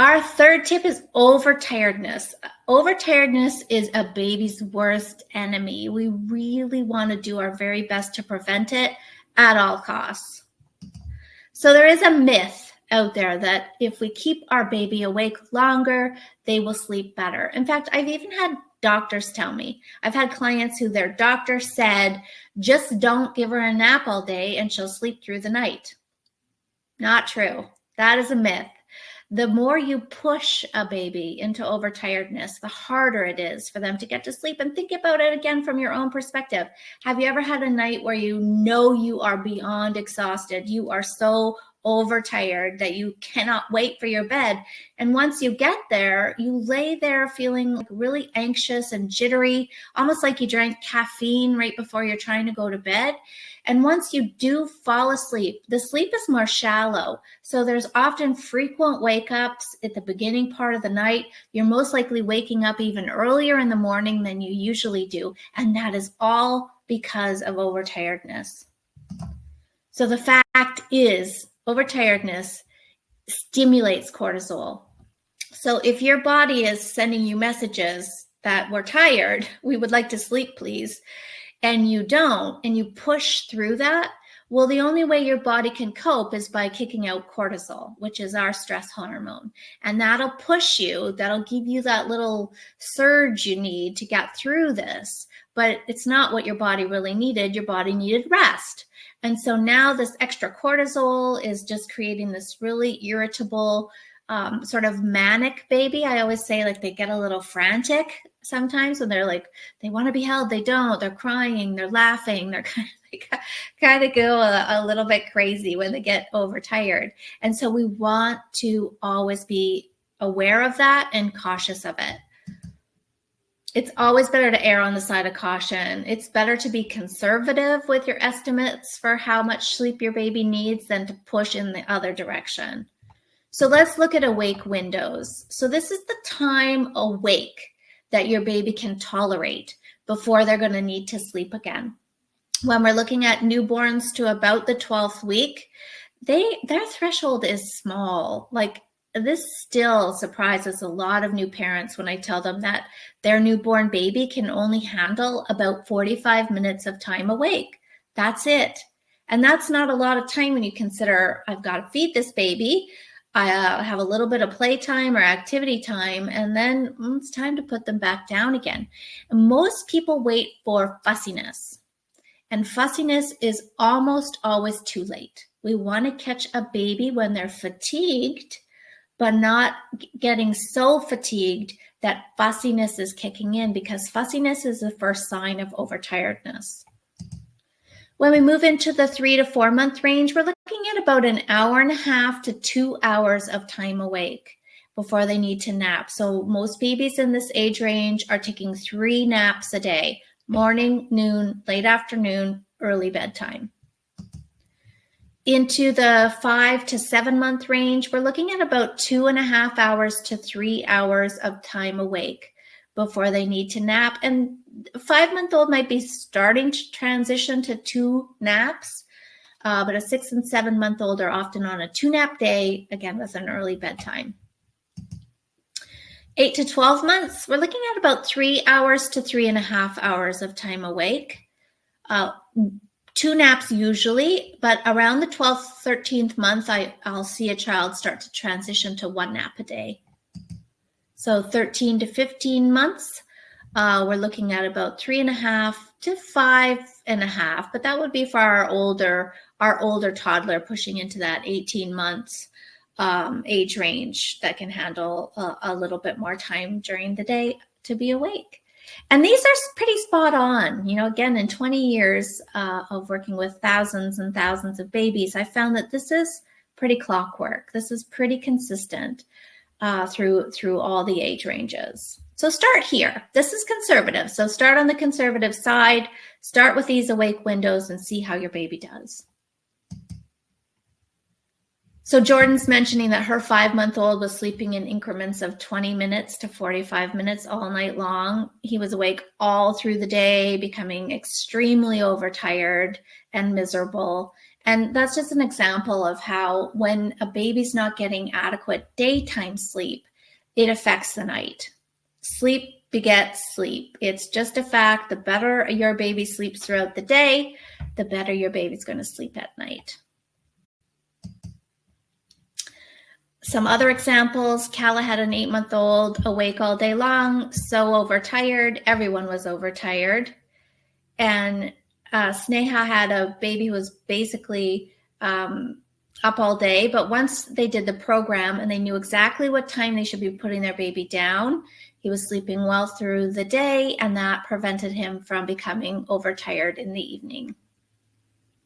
Our third tip is overtiredness. Overtiredness is a baby's worst enemy. We really want to do our very best to prevent it at all costs. So there is a myth out there that if we keep our baby awake longer, they will sleep better. In fact, I've even had doctors tell me. I've had clients who their doctor said, just don't give her a nap all day and she'll sleep through the night. Not true. That is a myth. The more you push a baby into overtiredness, the harder it is for them to get to sleep. And think about it again from your own perspective. Have you ever had a night where you know you are beyond exhausted? You are so overtired that you cannot wait for your bed. And once you get there, you lay there feeling like really anxious and jittery, almost like you drank caffeine right before you're trying to go to bed. And once you do fall asleep, the sleep is more shallow. So there's often frequent wake-ups at the beginning part of the night. You're most likely waking up even earlier in the morning than you usually do. And that is all because of overtiredness. So the fact is, overtiredness stimulates cortisol. So if your body is sending you messages that we're tired, we would like to sleep, please, and you don't, and you push through that, well, the only way your body can cope is by kicking out cortisol, which is our stress hormone. And that'll push you, that'll give you that little surge you need to get through this. But it's not what your body really needed. Your body needed rest. And so now this extra cortisol is just creating this really irritable, sort of manic baby. I always say, like, they get a little frantic sometimes when they're like, they want to be held, they don't, they're crying, they're laughing, they're kind of go a little bit crazy when they get overtired. And so we want to always be aware of that and cautious of it. It's always better to err on the side of caution. It's better to be conservative with your estimates for how much sleep your baby needs than to push in the other direction. So let's look at awake windows. So this is the time awake that your baby can tolerate before they're going to need to sleep again. When we're looking at newborns to about the 12th week, their threshold is small. Like, this still surprises a lot of new parents when I tell them that their newborn baby can only handle about 45 minutes of time awake. That's it. And that's not a lot of time when you consider I've got to feed this baby. I have a little bit of playtime or activity time, and then it's time to put them back down again. And most people wait for fussiness. And fussiness is almost always too late. We want to catch a baby when they're fatigued, but not getting so fatigued that fussiness is kicking in, because fussiness is the first sign of overtiredness. When we move into the 3 to 4 month range, we're looking at about an hour and a half to 2 hours of time awake before they need to nap. So most babies in this age range are taking 3 naps a day: morning, noon, late afternoon, early bedtime. Into the 5 to 7 month range, we're looking at about 2.5 hours to 3 hours of time awake before they need to nap. And a 5-month-old might be starting to transition to 2 naps, but a 6 and 7-month-old are often on a 2-nap day, again with an early bedtime. 8 to 12 months, we're looking at about 3 hours to 3.5 hours of time awake. 2 naps usually, but around the 12th, 13th month, I'll see a child start to transition to 1 nap a day. So 13 to 15 months, we're looking at about 3.5 to 5.5, but that would be for our older toddler pushing into that 18 months age range that can handle a little bit more time during the day to be awake. And these are pretty spot on. You know, again, in 20 years of working with thousands and thousands of babies, I found that this is pretty clockwork. This is pretty consistent through all the age ranges. So start here. This is conservative. So start on the conservative side, start with these awake windows and see how your baby does. So Jordan's mentioning that her 5-month-old was sleeping in increments of 20 minutes to 45 minutes all night long. He was awake all through the day, becoming extremely overtired and miserable. And that's just an example of how when a baby's not getting adequate daytime sleep, it affects the night. Sleep begets sleep. It's just a fact. The better your baby sleeps throughout the day, the better your baby's going to sleep at night. Some other examples, Kala had an 8-month-old awake all day long, so overtired. Everyone was overtired. And Sneha had a baby who was basically up all day. But once they did the program and they knew exactly what time they should be putting their baby down, he was sleeping well through the day, and that prevented him from becoming overtired in the evening.